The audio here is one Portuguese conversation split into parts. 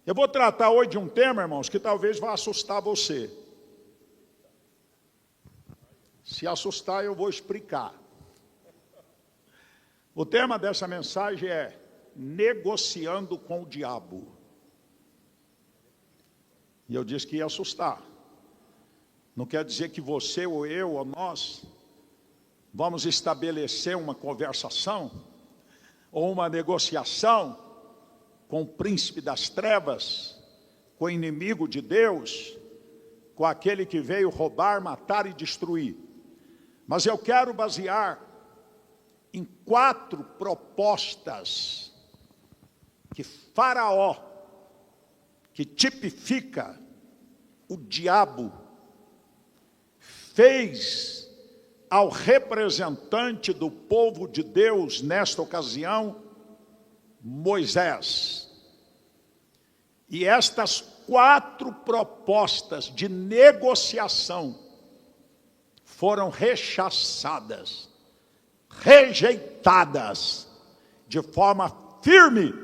Eu vou tratar hoje de um tema, irmãos, que talvez vá assustar você. Se assustar, eu vou explicar. O tema dessa mensagem é negociando com o diabo. E eu disse que ia assustar. Não quer dizer que você ou eu ou nós vamos estabelecer uma conversação ou uma negociação com o príncipe das trevas, com o inimigo de Deus, com aquele que veio roubar, matar e destruir. Mas eu quero basear em 4 propostas que Faraó, que tipifica o diabo, fez ao representante do povo de Deus, nesta ocasião, Moisés. E estas 4 propostas de negociação foram rechaçadas, rejeitadas de forma firme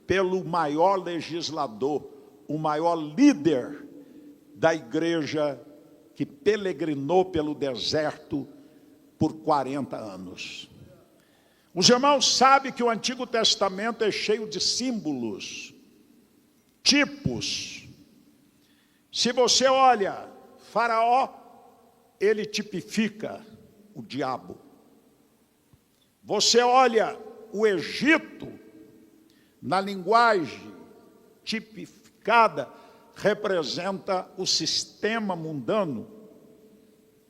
pelo maior legislador, o maior líder da igreja que peregrinou pelo deserto por 40 anos. Os irmãos sabem que o Antigo Testamento é cheio de símbolos, tipos. Se você olha, Faraó, ele tipifica o diabo. Você olha o Egito, na linguagem tipificada, representa o sistema mundano.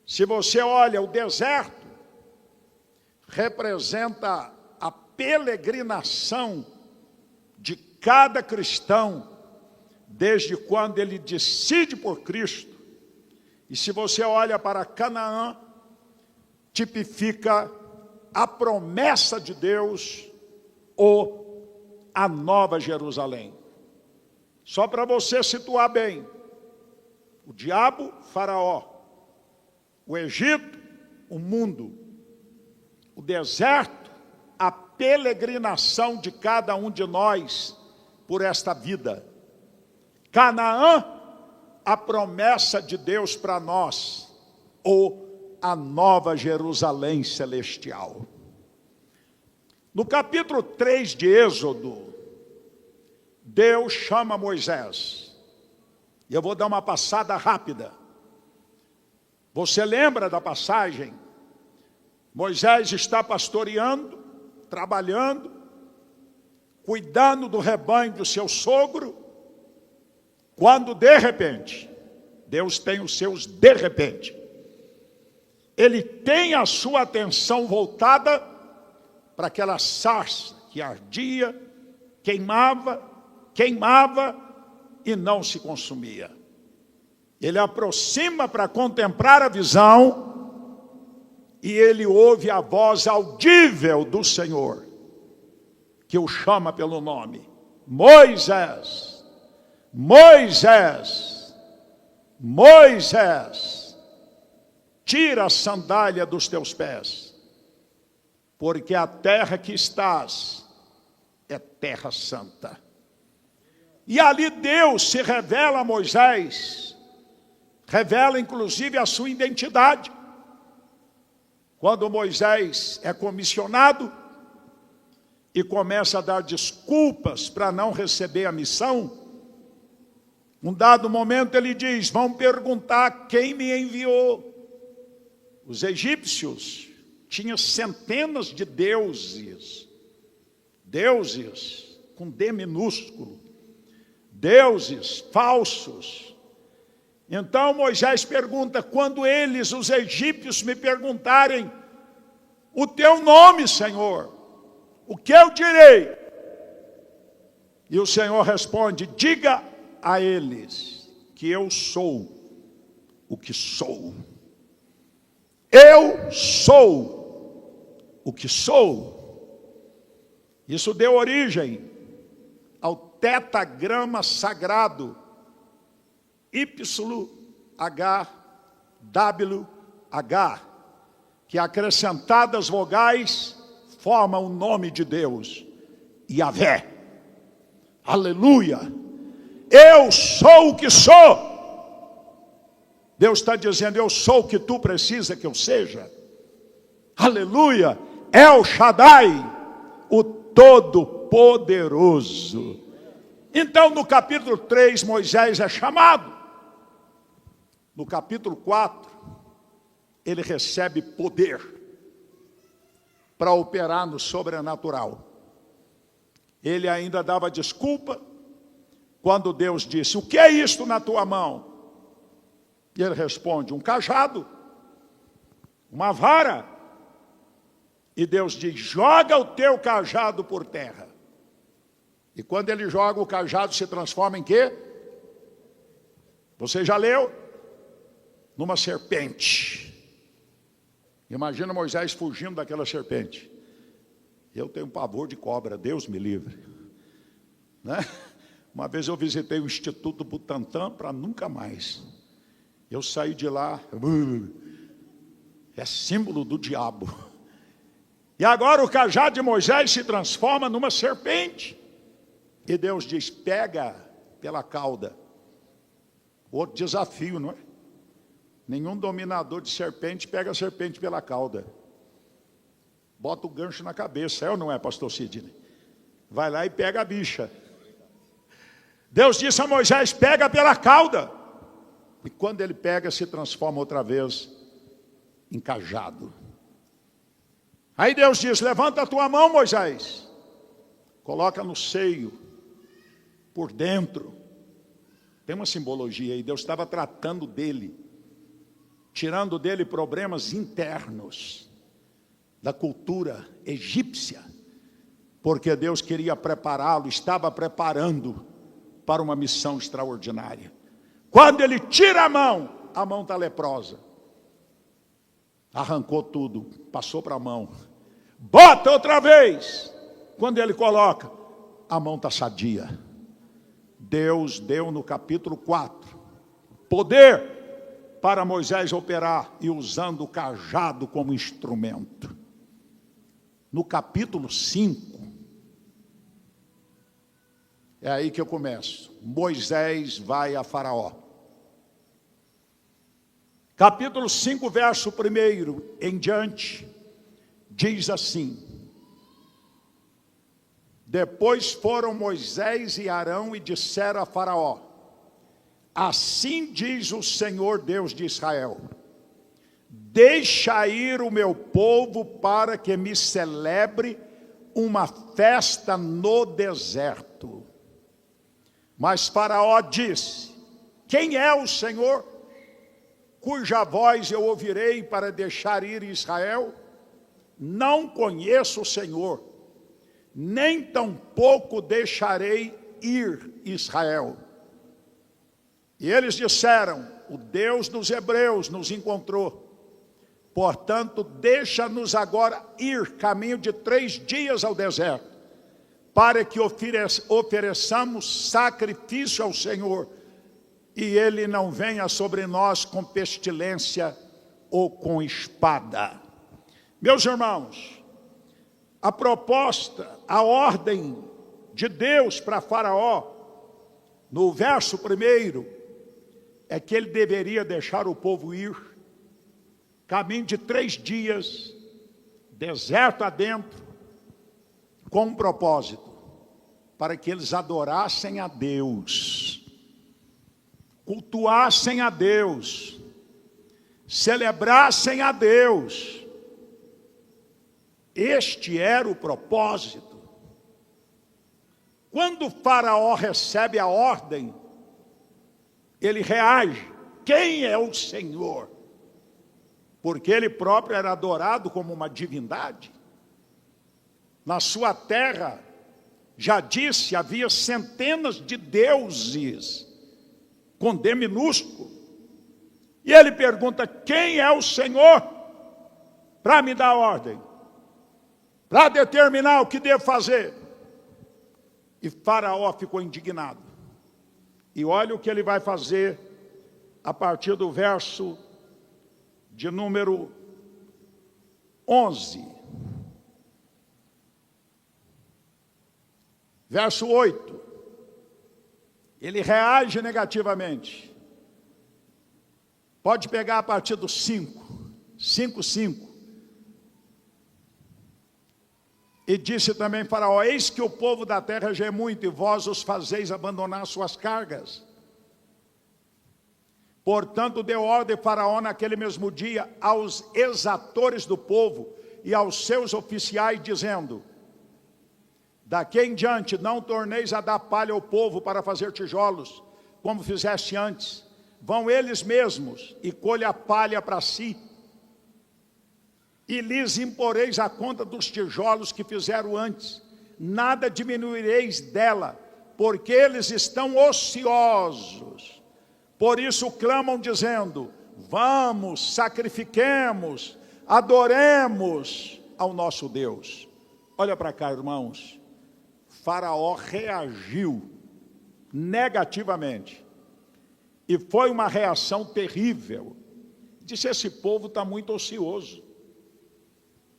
Se você olha o deserto, representa a peregrinação de cada cristão, desde quando ele decide por Cristo. E se você olha para Canaã, tipifica a promessa de Deus ou a Nova Jerusalém. Só para você situar bem, o diabo, Faraó, o Egito, o mundo, o deserto, a peregrinação de cada um de nós por esta vida. Canaã, a promessa de Deus para nós, ou a Nova Jerusalém celestial. No capítulo 3 de Êxodo, Deus chama Moisés. E eu vou dar uma passada rápida. Você lembra da passagem? Moisés está pastoreando, trabalhando, cuidando do rebanho do seu sogro, quando de repente, Deus tem os seus de repente, ele tem a sua atenção voltada para aquela sarça que ardia, queimava e não se consumia. Ele aproxima para contemplar a visão e ele ouve a voz audível do Senhor, que o chama pelo nome: Moisés, Moisés, Moisés, tira a sandália dos teus pés, porque a terra que estás é terra santa. E ali Deus se revela a Moisés, revela inclusive a sua identidade. Quando Moisés é comissionado e começa a dar desculpas para não receber a missão, num dado momento ele diz: vão perguntar quem me enviou. Os egípcios tinham centenas de deuses, deuses com D minúsculo, deuses falsos. Então Moisés pergunta: quando eles, os egípcios, me perguntarem o teu nome, Senhor, o que eu direi? E o Senhor responde: diga a eles que eu sou o que sou. Eu sou o que sou. Isso deu origem ao tetagrama sagrado YHWH, que acrescentadas vogais formam o nome de Deus, Yahvé. Aleluia! Eu sou o que sou. Deus está dizendo, eu sou o que tu precisa que eu seja. Aleluia! El Shaddai, o Todo-Poderoso. Então, no capítulo 3, Moisés é chamado. No capítulo 4, ele recebe poder para operar no sobrenatural. Ele ainda dava desculpa quando Deus disse, o que é isto na tua mão? E ele responde, um cajado, uma vara. E Deus diz, joga o teu cajado por terra. E quando ele joga, o cajado se transforma em quê? Você já leu? Numa serpente. Imagina Moisés fugindo daquela serpente. Eu tenho pavor de cobra, Deus me livre. Né? Uma vez eu visitei o Instituto Butantan para nunca mais. Eu saí de lá, é símbolo do diabo. E agora o cajado de Moisés se transforma numa serpente. E Deus diz, pega pela cauda. Outro desafio, não é? Nenhum dominador de serpente pega a serpente pela cauda. Bota o gancho na cabeça, é ou não é, pastor Sidney? Vai lá e pega a bicha. Deus disse a Moisés, pega pela cauda. E quando ele pega, se transforma outra vez em cajado. Aí Deus diz, levanta a tua mão, Moisés. Coloca no seio, por dentro. Tem uma simbologia aí, Deus estava tratando dele. Tirando dele problemas internos da cultura egípcia. Porque Deus queria prepará-lo, estava preparando para uma missão extraordinária. Quando ele tira a mão está leprosa. Arrancou tudo, passou para a mão. Bota outra vez. Quando ele coloca, a mão está sadia. Deus deu no capítulo 4 poder para Moisés operar e usando o cajado como instrumento. No capítulo 5, é aí que eu começo. Moisés vai a Faraó. Capítulo 5, verso 1 em diante, diz assim: depois foram Moisés e Arão e disseram a Faraó, assim diz o Senhor Deus de Israel, deixa ir o meu povo para que me celebre uma festa no deserto. Mas Faraó disse, quem é o Senhor, cuja voz eu ouvirei para deixar ir Israel? Não conheço o Senhor, nem tampouco deixarei ir Israel. E eles disseram, o Deus dos hebreus nos encontrou. Portanto, deixa-nos agora ir, caminho de 3 dias ao deserto, para que ofereçamos sacrifício ao Senhor, e Ele não venha sobre nós com pestilência ou com espada. Meus irmãos, a proposta, a ordem de Deus para Faraó, no verso 1, é que ele deveria deixar o povo ir, caminho de 3 dias, deserto adentro, com um propósito, para que eles adorassem a Deus, cultuassem a Deus, celebrassem a Deus. Este era o propósito. Quando o Faraó recebe a ordem, ele reage. Quem é o Senhor? Porque ele próprio era adorado como uma divindade. Na sua terra, já disse, havia centenas de deuses, com D minúsculo. E ele pergunta, quem é o Senhor? Para me dar ordem, para determinar o que devo fazer. E Faraó ficou indignado. E olha o que ele vai fazer a partir do verso de número 11. Verso 8. ele reage negativamente. Pode pegar a partir do 5:5. E disse também Faraó: eis que o povo da terra já é muito, e vós os fazeis abandonar suas cargas. Portanto, deu ordem Faraó naquele mesmo dia aos exatores do povo e aos seus oficiais, dizendo: daqui em diante não torneis a dar palha ao povo para fazer tijolos, como fizeste antes. Vão eles mesmos e colhem a palha para si, e lhes imporeis a conta dos tijolos que fizeram antes. Nada diminuireis dela, porque eles estão ociosos. Por isso clamam dizendo: vamos, sacrifiquemos, adoremos ao nosso Deus. Olha para cá, irmãos. Faraó reagiu negativamente. E foi uma reação terrível. Disse: esse povo está muito ocioso.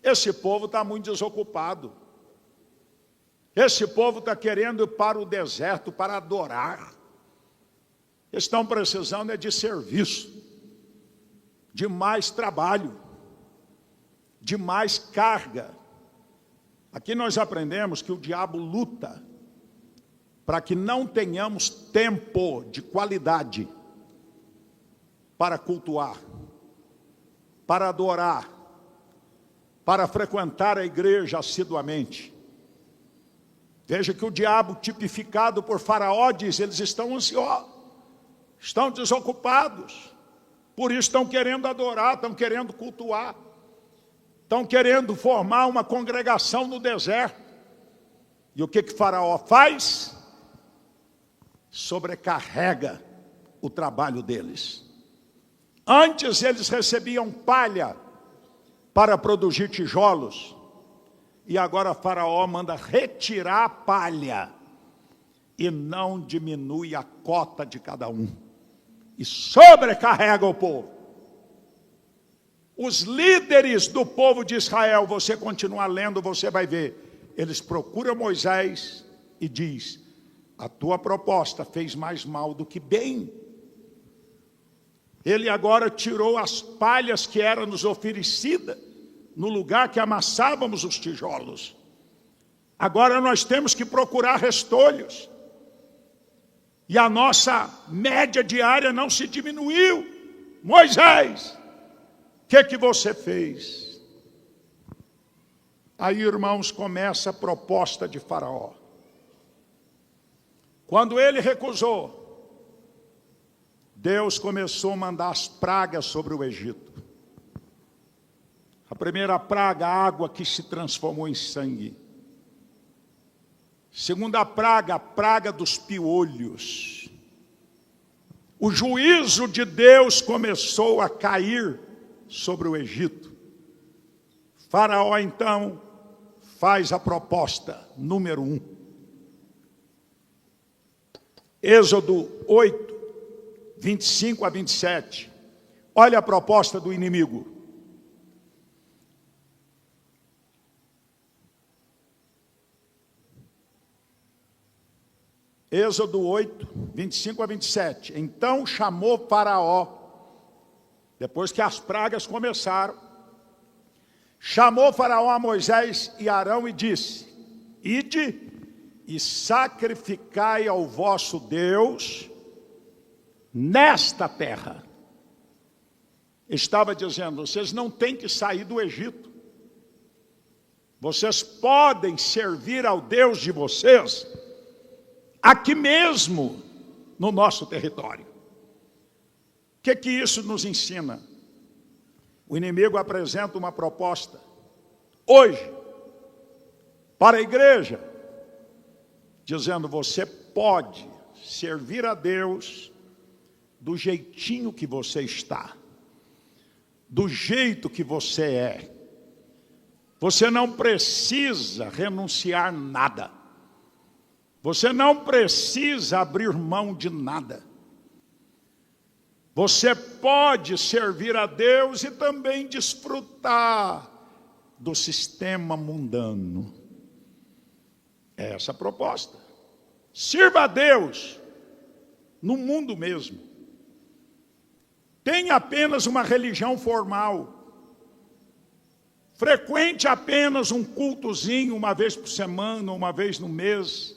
Esse povo está muito desocupado. Esse povo está querendo ir para o deserto para adorar. Estão precisando de serviço, de mais trabalho, de mais carga. Aqui nós aprendemos que o diabo luta para que não tenhamos tempo de qualidade para cultuar, para adorar, para frequentar a igreja assiduamente. Veja que o diabo, tipificado por Faraó, diz: eles estão ansiosos, estão desocupados, por isso estão querendo adorar, estão querendo cultuar, estão querendo formar uma congregação no deserto. E o que Faraó faz? Sobrecarrega o trabalho deles. Antes eles recebiam palha para produzir tijolos, e agora Faraó manda retirar a palha e não diminui a cota de cada um, e sobrecarrega o povo. Os líderes do povo de Israel, você continuar lendo, você vai ver, eles procuram Moisés e diz: a tua proposta fez mais mal do que bem. Ele agora tirou as palhas que eram nos oferecidas no lugar que amassávamos os tijolos. Agora nós temos que procurar restolhos. E a nossa média diária não se diminuiu. Moisés, o que você fez? Aí, irmãos, começa a proposta de Faraó. Quando ele recusou, Deus começou a mandar as pragas sobre o Egito. A primeira praga, a água que se transformou em sangue. Segunda praga, a praga dos piolhos. O juízo de Deus começou a cair sobre o Egito. Faraó, então, faz a proposta número 1. Êxodo 8, 25 a 27. Olha a proposta do inimigo. Êxodo 8, 25 a 27. Então chamou Faraó, depois que as pragas começaram, chamou Faraó a Moisés e Arão e disse: ide e sacrificai ao vosso Deus nesta terra. Estava dizendo: vocês não têm que sair do Egito. Vocês podem servir ao Deus de vocês aqui mesmo no nosso território. O que isso nos ensina? O inimigo apresenta uma proposta hoje para a igreja, dizendo: você pode servir a Deus do jeitinho que você está, do jeito que você é. Você não precisa renunciar nada. Você não precisa abrir mão de nada. Você pode servir a Deus e também desfrutar do sistema mundano. É essa a proposta. Sirva a Deus no mundo mesmo, tem apenas uma religião formal, frequente apenas um cultozinho uma vez por semana, uma vez no mês,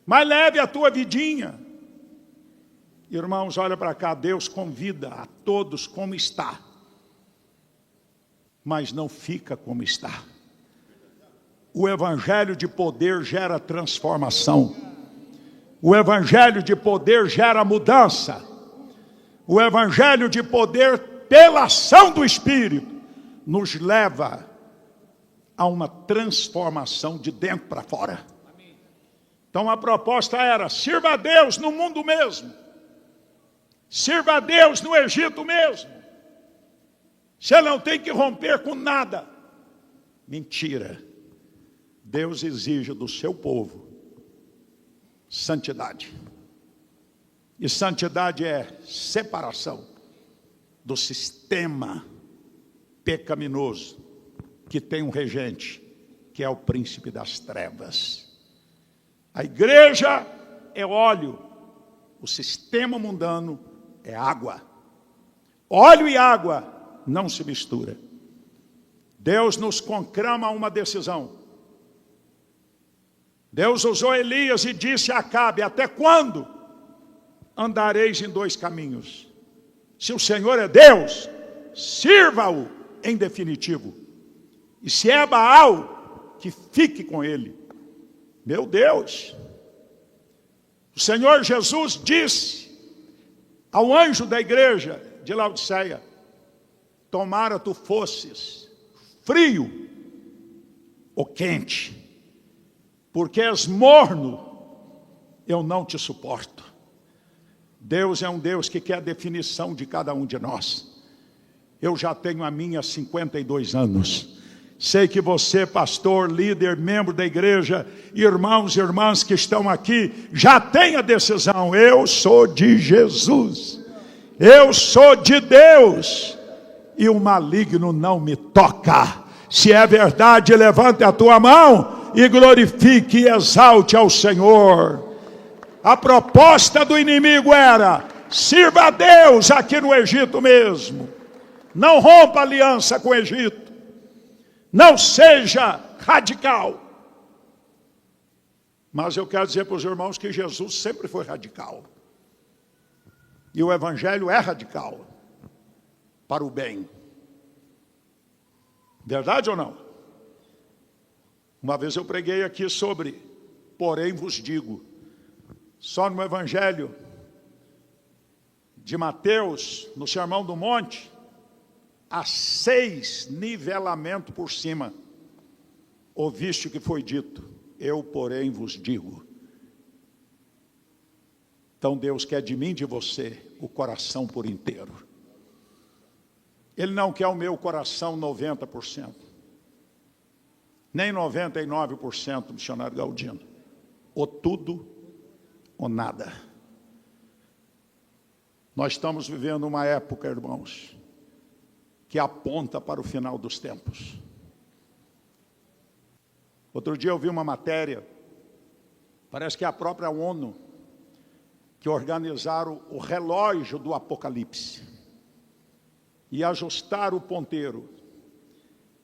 mas leve a tua vidinha. Irmãos, olha para cá, Deus convida a todos como está, mas não fica como está. O evangelho de poder gera transformação. O evangelho de poder gera mudança. O evangelho de poder, pela ação do Espírito, nos leva a uma transformação de dentro para fora. Então a proposta era: sirva a Deus no mundo mesmo. Sirva a Deus no Egito mesmo. Você não tem que romper com nada. Mentira. Deus exige do seu povo santidade. E santidade é separação do sistema pecaminoso que tem um regente, que é o príncipe das trevas. A igreja é óleo, o sistema mundano é água. Óleo e água não se misturam. Deus nos conclama uma decisão. Deus usou Elias e disse a Acabe: até quando andareis em dois caminhos? Se o Senhor é Deus, sirva-o em definitivo. E se é Baal, que fique com ele. Meu Deus! O Senhor Jesus disse ao anjo da igreja de Laodiceia: tomara tu fosses frio ou quente, porque és morno, eu não te suporto. Deus é um Deus que quer a definição de cada um de nós. Eu já tenho a minha há 52 anos. Sei que você, pastor, líder, membro da igreja, irmãos e irmãs que estão aqui, já tem a decisão: eu sou de Jesus, eu sou de Deus, e o maligno não me toca. Se é verdade, levante a tua mão e glorifique e exalte ao Senhor. A proposta do inimigo era: sirva a Deus aqui no Egito mesmo. Não rompa aliança com o Egito. Não seja radical. Mas eu quero dizer para os irmãos que Jesus sempre foi radical. E o evangelho é radical para o bem. Verdade ou não? Uma vez eu preguei aqui sobre porém vos digo. Só no evangelho de Mateus, no Sermão do Monte, há 6 nivelamentos por cima. Ouviste o que foi dito: eu porém vos digo. Então Deus quer de mim e de você o coração por inteiro. Ele não quer o meu coração 90%, nem 99%, missionário Galdino. Ou tudo ou nada. Nós estamos vivendo uma época, irmãos, que aponta para o final dos tempos. Outro dia eu vi uma matéria, parece que é a própria ONU, que organizaram o relógio do Apocalipse e ajustaram o ponteiro,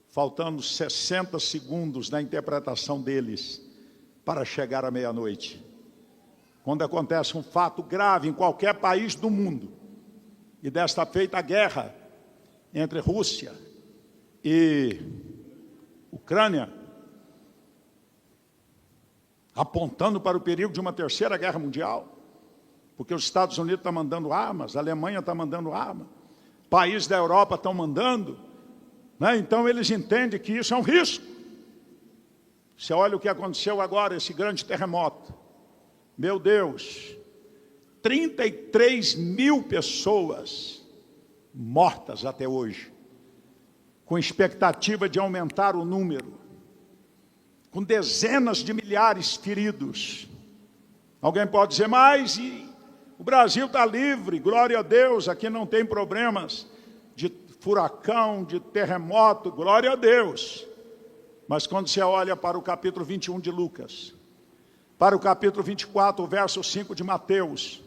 faltando 60 segundos na interpretação deles para chegar à meia-noite. Quando acontece um fato grave em qualquer país do mundo, e desta feita a guerra entre Rússia e Ucrânia, apontando para o perigo de uma terceira guerra mundial, porque os Estados Unidos estão mandando armas, a Alemanha está mandando armas, países da Europa estão mandando, né? Então eles entendem que isso é um risco. Você olha o que aconteceu agora, esse grande terremoto. Meu Deus, 33 mil pessoas mortas até hoje, com expectativa de aumentar o número, com dezenas de milhares feridos. Alguém pode dizer: mas o Brasil está livre, glória a Deus, aqui não tem problemas de furacão, de terremoto, glória a Deus. Mas quando você olha para o capítulo 21 de Lucas, para o capítulo 24, verso 5 de Mateus,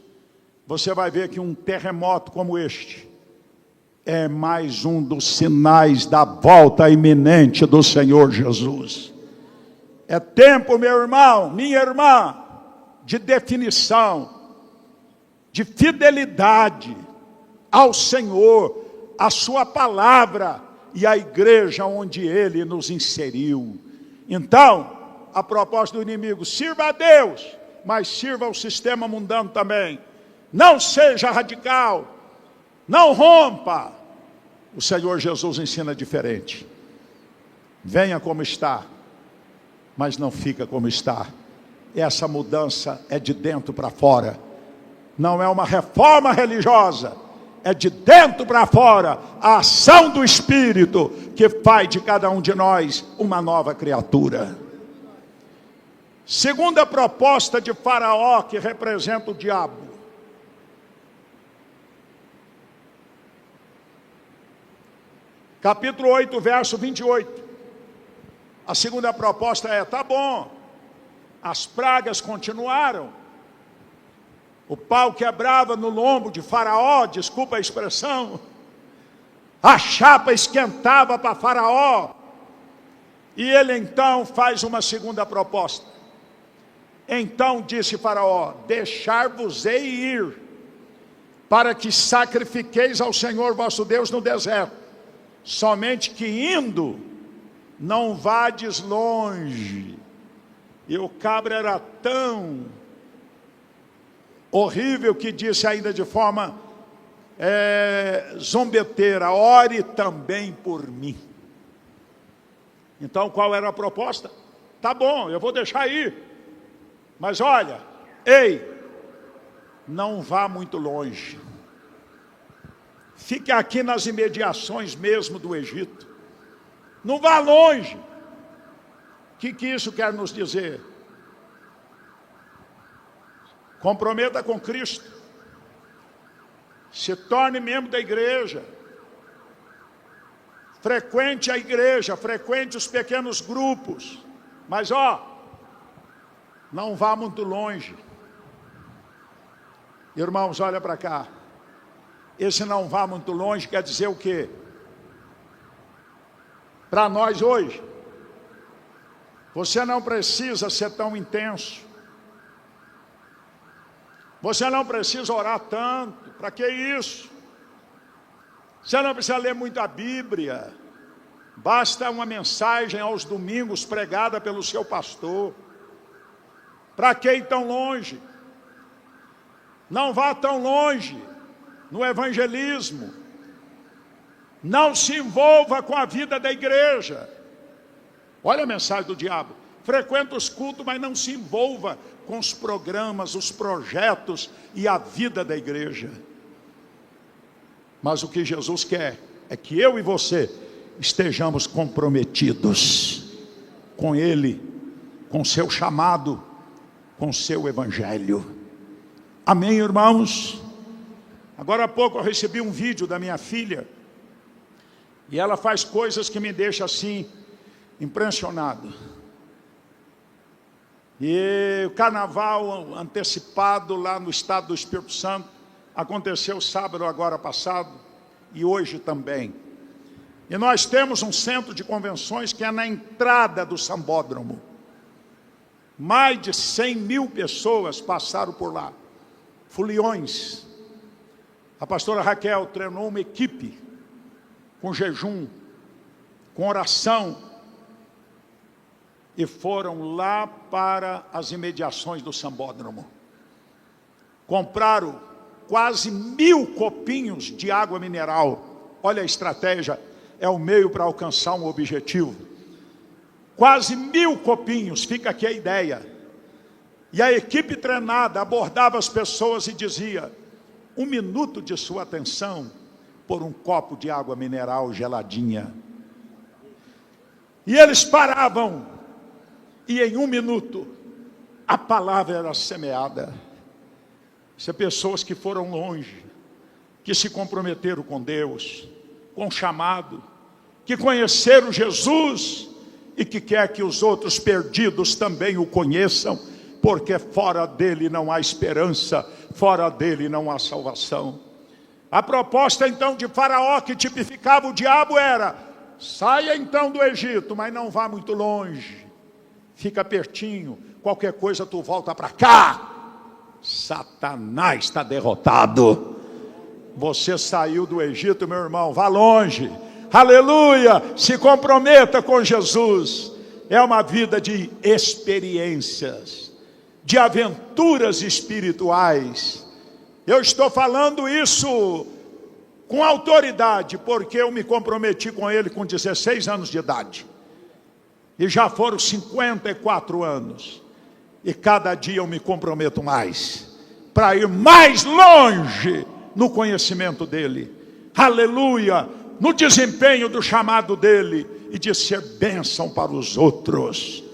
você vai ver que um terremoto como este é mais um dos sinais da volta iminente do Senhor Jesus. É tempo, meu irmão, minha irmã, de definição, de fidelidade ao Senhor, à sua palavra e à igreja onde Ele nos inseriu. Então, a proposta do inimigo, sirva a Deus, mas sirva ao sistema mundano também. Não seja radical, não rompa. O Senhor Jesus ensina diferente. Venha como está, mas não fica como está. Essa mudança é de dentro para fora. Não é uma reforma religiosa, é de dentro para fora, a ação do Espírito que faz de cada um de nós uma nova criatura. Segunda proposta de Faraó, que representa o diabo. Capítulo 8, verso 28. A segunda proposta é, tá bom, as pragas continuaram, o pau quebrava no lombo de Faraó, desculpa a expressão, a chapa esquentava para Faraó, e ele então faz uma segunda proposta. Então disse Faraó, deixar-vos-ei ir, para que sacrifiqueis ao Senhor vosso Deus no deserto, somente que indo, não vades longe. E o cabra era tão horrível que disse ainda de forma zombeteira, ore também por mim. Então qual era a proposta? Tá bom, eu vou deixar ir, mas olha, ei, não vá muito longe, fique aqui nas imediações mesmo do Egito, não vá longe. O que isso quer nos dizer? Comprometa com Cristo, se torne membro da igreja, frequente a igreja, frequente os pequenos grupos, mas não vá muito longe. Irmãos, olha para cá, esse não vá muito longe quer dizer o quê? Para nós hoje, você não precisa ser tão intenso, você não precisa orar tanto, para que isso? Você não precisa ler muito a Bíblia, basta uma mensagem aos domingos pregada pelo seu pastor. Para que ir tão longe? Não vá tão longe no evangelismo, não se envolva com a vida da igreja. Olha a mensagem do diabo, frequenta os cultos, mas não se envolva com os programas, os projetos e a vida da igreja. Mas o que Jesus quer é que eu e você estejamos comprometidos com Ele, com seu chamado, com seu evangelho. Amém, irmãos? Agora há pouco eu recebi um vídeo da minha filha, e ela faz coisas que me deixam assim, impressionado. E o carnaval antecipado lá no estado do Espírito Santo aconteceu sábado agora passado e hoje também. E nós temos um centro de convenções que é na entrada do Sambódromo. Mais de 100 mil pessoas passaram por lá, foliões. A pastora Raquel treinou uma equipe com jejum, com oração, e foram lá para as imediações do Sambódromo. Compraram quase 1000 copinhos de água mineral. Olha a estratégia, é o meio para alcançar um objetivo. Quase 1000 copinhos, fica aqui a ideia. E a equipe treinada abordava as pessoas e dizia, 1 minuto de sua atenção por um copo de água mineral geladinha. E eles paravam, e em 1 minuto, a palavra era semeada. São pessoas que foram longe, que se comprometeram com Deus, com o chamado, que conheceram Jesus e que quer que os outros perdidos também o conheçam, porque fora dele não há esperança, fora dele não há salvação. A proposta então de Faraó, que tipificava o diabo, era: saia então do Egito, mas não vá muito longe, fica pertinho, qualquer coisa tu volta para cá. Satanás está derrotado. Você saiu do Egito, meu irmão, vá longe, aleluia, se comprometa com Jesus. É uma vida de experiências, de aventuras espirituais. Eu estou falando isso com autoridade, porque eu me comprometi com ele com 16 anos de idade. E já foram 54 anos. E cada dia eu me comprometo mais, para ir mais longe no conhecimento dele. Aleluia! No desempenho do chamado dele e de ser bênção para os outros.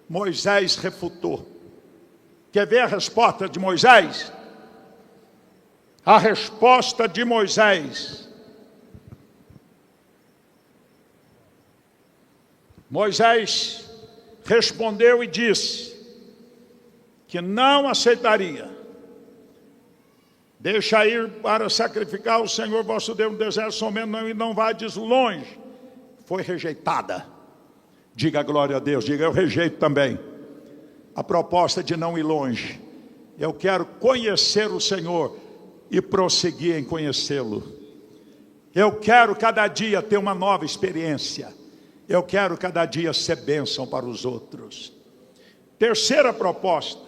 Moisés refutou. Quer ver a resposta de Moisés? A resposta de Moisés. Moisés respondeu e disse que não aceitaria. Deixa ir para sacrificar o Senhor vosso Deus no deserto, somente não vades longe. Foi rejeitada. Diga glória a Deus, diga: eu rejeito também a proposta de não ir longe. Eu quero conhecer o Senhor e prosseguir em conhecê-lo. Eu quero cada dia ter uma nova experiência. Eu quero cada dia ser bênção para os outros. Terceira proposta.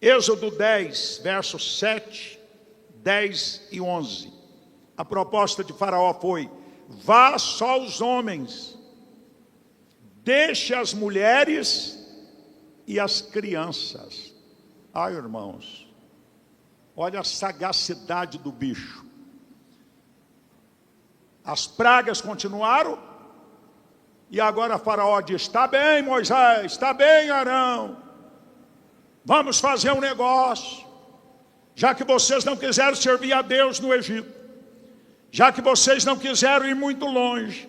Êxodo 10, versos 7, 10 e 11. A proposta de Faraó foi: vá só os homens, deixe as mulheres e as crianças. Ai, irmãos, olha a sagacidade do bicho. As pragas continuaram, e agora Faraó diz: está bem, Moisés, está bem, Arão, vamos fazer um negócio. Já que vocês não quiseram servir a Deus no Egito, já que vocês não quiseram ir muito longe,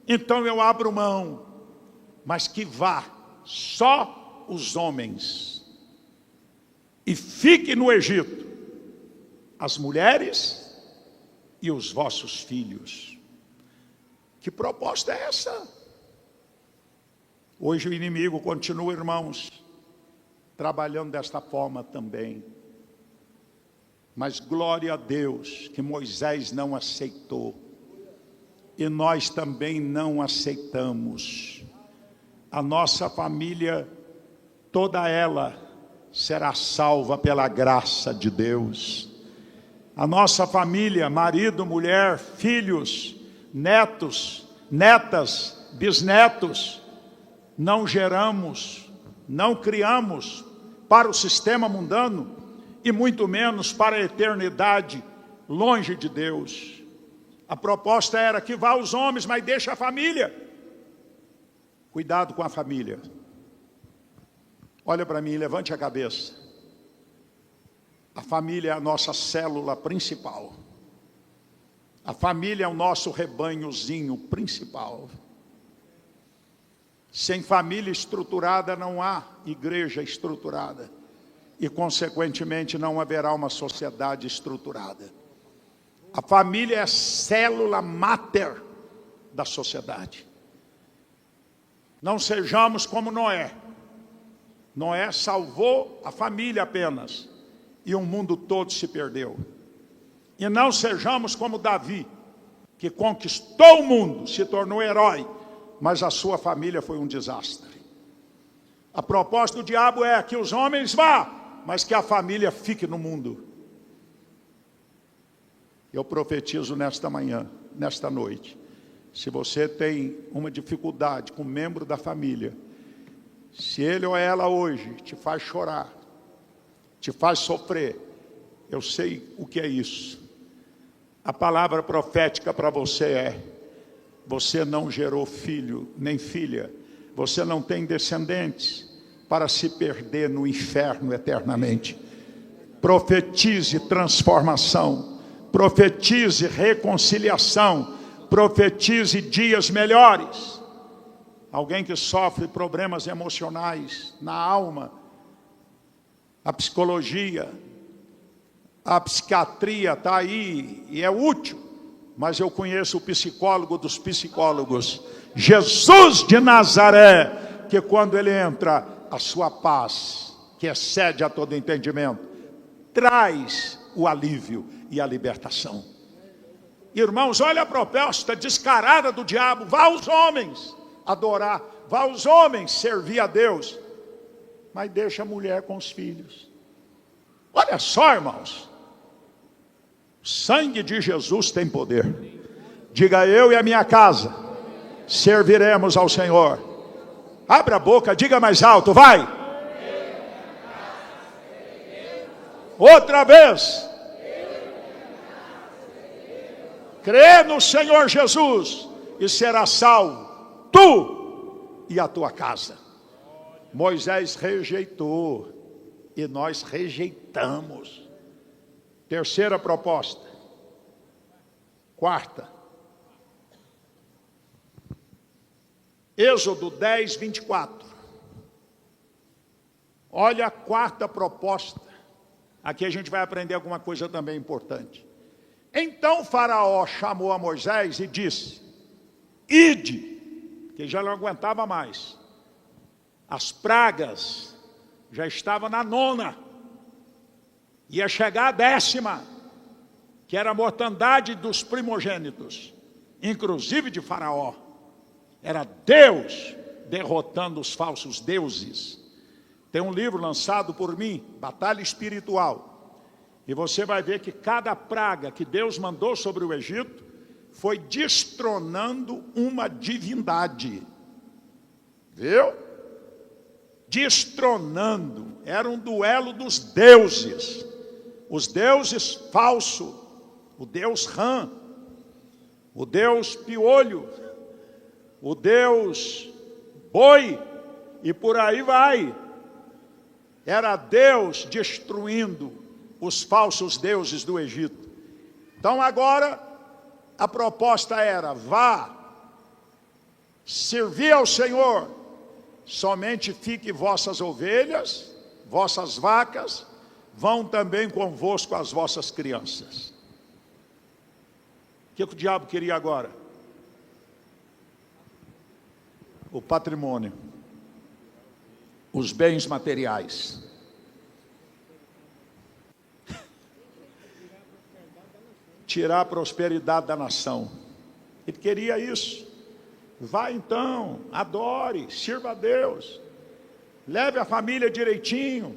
então eu abro mão, mas que vá só os homens, e fique no Egito as mulheres e os vossos filhos. Que proposta é essa? Hoje o inimigo continua, irmãos, trabalhando desta forma também. Mas glória a Deus que Moisés não aceitou. E nós também não aceitamos. A nossa família, toda ela, será salva pela graça de Deus. A nossa família, marido, mulher, filhos, netos, netas, bisnetos, não geramos, não criamos para o sistema mundano e muito menos para a eternidade longe de Deus. A proposta era que vá os homens, mas deixa a família. Cuidado com a família. Olha para mim, levante a cabeça. A família é a nossa célula principal. A família é o nosso rebanhozinho principal. Sem família estruturada não há igreja estruturada. E, consequentemente, não haverá uma sociedade estruturada. A família é a célula máter da sociedade. Não sejamos como Noé. Noé salvou a família apenas, e o mundo todo se perdeu. E não sejamos como Davi, que conquistou o mundo, se tornou herói, mas a sua família foi um desastre. A proposta do diabo é que os homens vá, mas que a família fique no mundo. Eu profetizo nesta manhã, nesta noite, se você tem uma dificuldade com um membro da família, se ele ou ela hoje te faz chorar, te faz sofrer, eu sei o que é isso. A palavra profética para você é: você não gerou filho nem filha, você não tem descendentes para se perder no inferno eternamente. Profetize transformação, profetize reconciliação, profetize dias melhores. Alguém que sofre problemas emocionais na alma, A psicologia, a psiquiatria está aí e é útil, mas eu conheço o psicólogo dos psicólogos, Jesus de Nazaré, que quando ele entra, a sua paz, que excede a todo entendimento, traz o alívio e a libertação. Irmãos, olha a proposta descarada do diabo: vá aos homens adorar, vá aos homens servir a Deus, mas deixa a mulher com os filhos. Olha só, irmãos, o sangue de Jesus tem poder. Diga: eu e a minha casa serviremos ao Senhor. Abra a boca, diga mais alto, vai. Outra vez. Crê no Senhor Jesus e será salvo, tu e a tua casa. Moisés rejeitou e nós rejeitamos. Terceira proposta. Quarta. Êxodo 10, 24. Olha a quarta proposta. Aqui a gente vai aprender alguma coisa também importante. Então Faraó chamou a Moisés e disse: ide, que já não aguentava mais. As pragas já estavam na 9ª, ia chegar a 10ª, que era a mortandade dos primogênitos, inclusive de Faraó. Era Deus derrotando os falsos deuses. Tem um livro lançado por mim, Batalha Espiritual, e você vai ver que cada praga que Deus mandou sobre o Egito foi destronando uma divindade. Viu? Destronando. Era um duelo dos deuses. Os deuses falsos. O Deus Rã. O Deus Piolho. O Deus Boi. E por aí vai. Era Deus destruindo os falsos deuses do Egito. Então agora a proposta era: vá servir ao Senhor, somente fique vossas ovelhas, vossas vacas, vão também convosco as vossas crianças. O que o diabo queria agora? O patrimônio, os bens materiais. Tirar a prosperidade da nação. Ele queria isso. Vá então, adore, sirva a Deus, leve a família direitinho,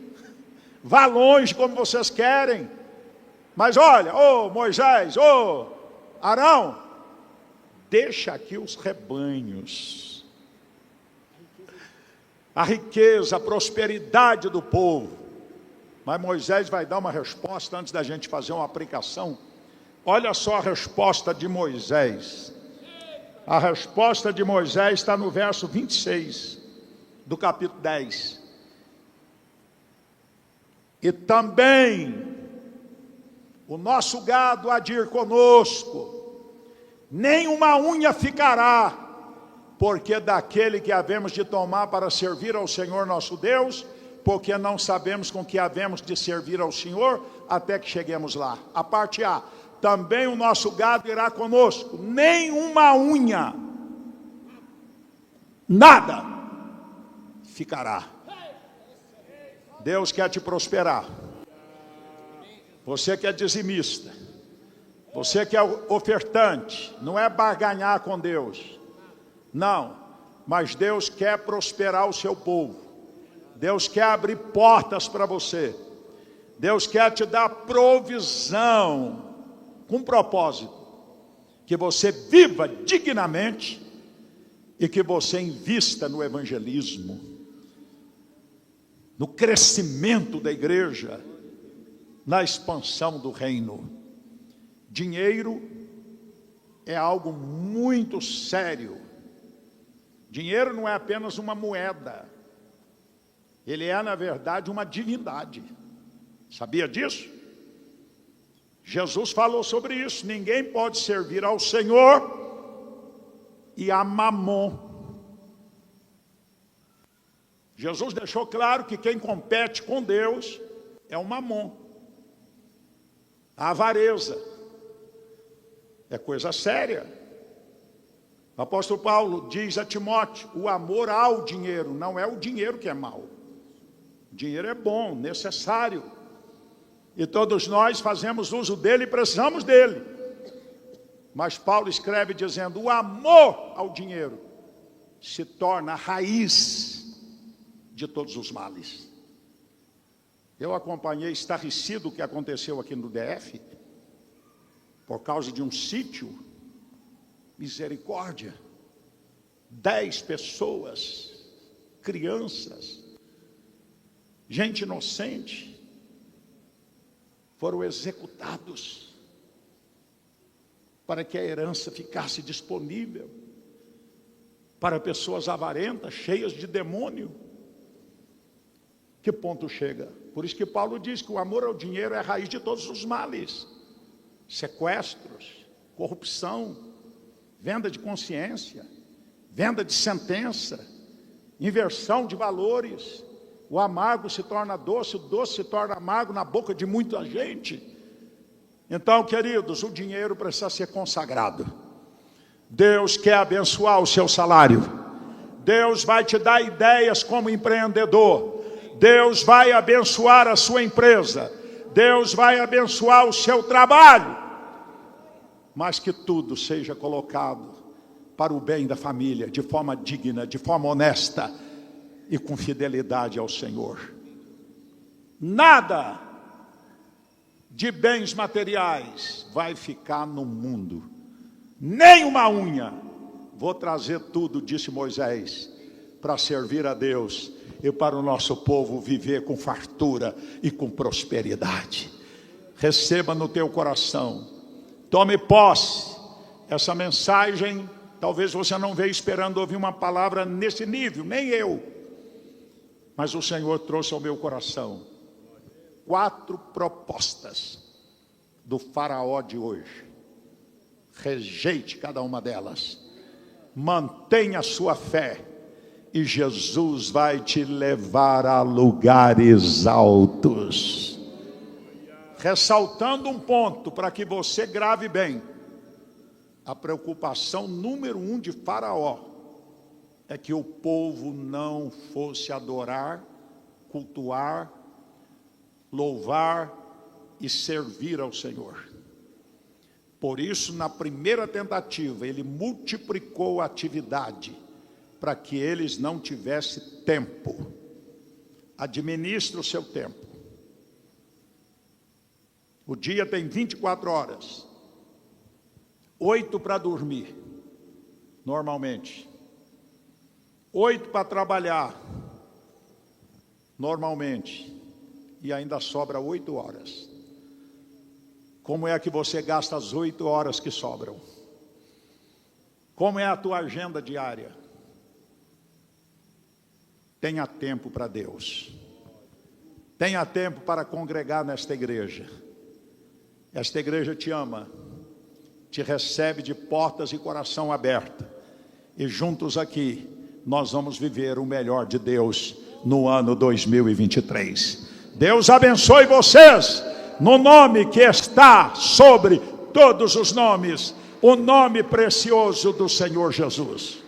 vá longe como vocês querem, mas olha, ô Moisés, ô Arão, deixa aqui os rebanhos, a riqueza, a prosperidade do povo. Mas Moisés vai dar uma resposta antes da gente fazer uma aplicação. Olha só a resposta de Moisés. A resposta de Moisés está no verso 26 do capítulo 10. E também o nosso gado há de ir conosco, nem uma unha ficará, porque daquele que havemos de tomar para servir ao Senhor nosso Deus, porque não sabemos com que havemos de servir ao Senhor até que cheguemos lá. A parte A. Também o nosso gado irá conosco, nem uma unha, nada ficará. Deus quer te prosperar. Você que é dizimista, você que é ofertante, não é barganhar com Deus, não, mas Deus quer prosperar o seu povo. Deus quer abrir portas para você. Deus quer te dar provisão, com propósito, que você viva dignamente e que você invista no evangelismo, no crescimento da igreja, na expansão do reino. Dinheiro é algo muito sério. Dinheiro não é apenas uma moeda, ele é, na verdade, uma divindade. Sabia disso? Jesus falou sobre isso. Ninguém pode servir ao Senhor e a Mamon. Jesus deixou claro que quem compete com Deus é o mamon. A avareza é coisa séria. O apóstolo Paulo diz a Timóteo, o amor ao dinheiro, não é o dinheiro que é mau. O dinheiro é bom, necessário. E todos nós fazemos uso dele e precisamos dele. Mas Paulo escreve dizendo, o amor ao dinheiro se torna a raiz de todos os males. Eu acompanhei estarrecido o que aconteceu aqui no DF, por causa de um sítio, misericórdia, 10 pessoas, crianças, gente inocente, foram executados para que a herança ficasse disponível para pessoas avarentas, cheias de demônio. Que ponto chega? Por isso que Paulo diz que o amor ao dinheiro é a raiz de todos os males. Sequestros, corrupção, venda de consciência, venda de sentença, inversão de valores. O amargo se torna doce, o doce se torna amargo na boca de muita gente. Então, queridos, o dinheiro precisa ser consagrado. Deus quer abençoar o seu salário. Deus vai te dar ideias como empreendedor. Deus vai abençoar a sua empresa. Deus vai abençoar o seu trabalho. Mas que tudo seja colocado para o bem da família, de forma digna, de forma honesta e com fidelidade ao Senhor. Nada de bens materiais vai ficar no mundo. Nem uma unha. Vou trazer tudo, disse Moisés, para servir a Deus e para o nosso povo viver com fartura e com prosperidade. Receba no teu coração. Tome posse. Essa mensagem, talvez você não veja esperando ouvir uma palavra nesse nível, nem eu. Mas o Senhor trouxe ao meu coração 4 propostas do faraó de hoje. Rejeite cada uma delas. Mantenha a sua fé. E Jesus vai te levar a lugares altos. Ressaltando um ponto para que você grave bem. A preocupação número 1 de Faraó é que o povo não fosse adorar, cultuar, louvar e servir ao Senhor. Por isso, na primeira tentativa, ele multiplicou a atividade para que eles não tivessem tempo. Administre o seu tempo. O dia tem 24 horas. 8 para dormir, normalmente. 8 para trabalhar, normalmente. E ainda sobra 8 horas. Como é que você gasta as 8 horas que sobram? Como é a tua agenda diária? Tenha tempo para Deus. Tenha tempo para congregar nesta igreja. Esta igreja te ama, te recebe de portas e coração aberto. E juntos aqui, nós vamos viver o melhor de Deus no ano 2023. Deus abençoe vocês, no nome que está sobre todos os nomes, o nome precioso do Senhor Jesus.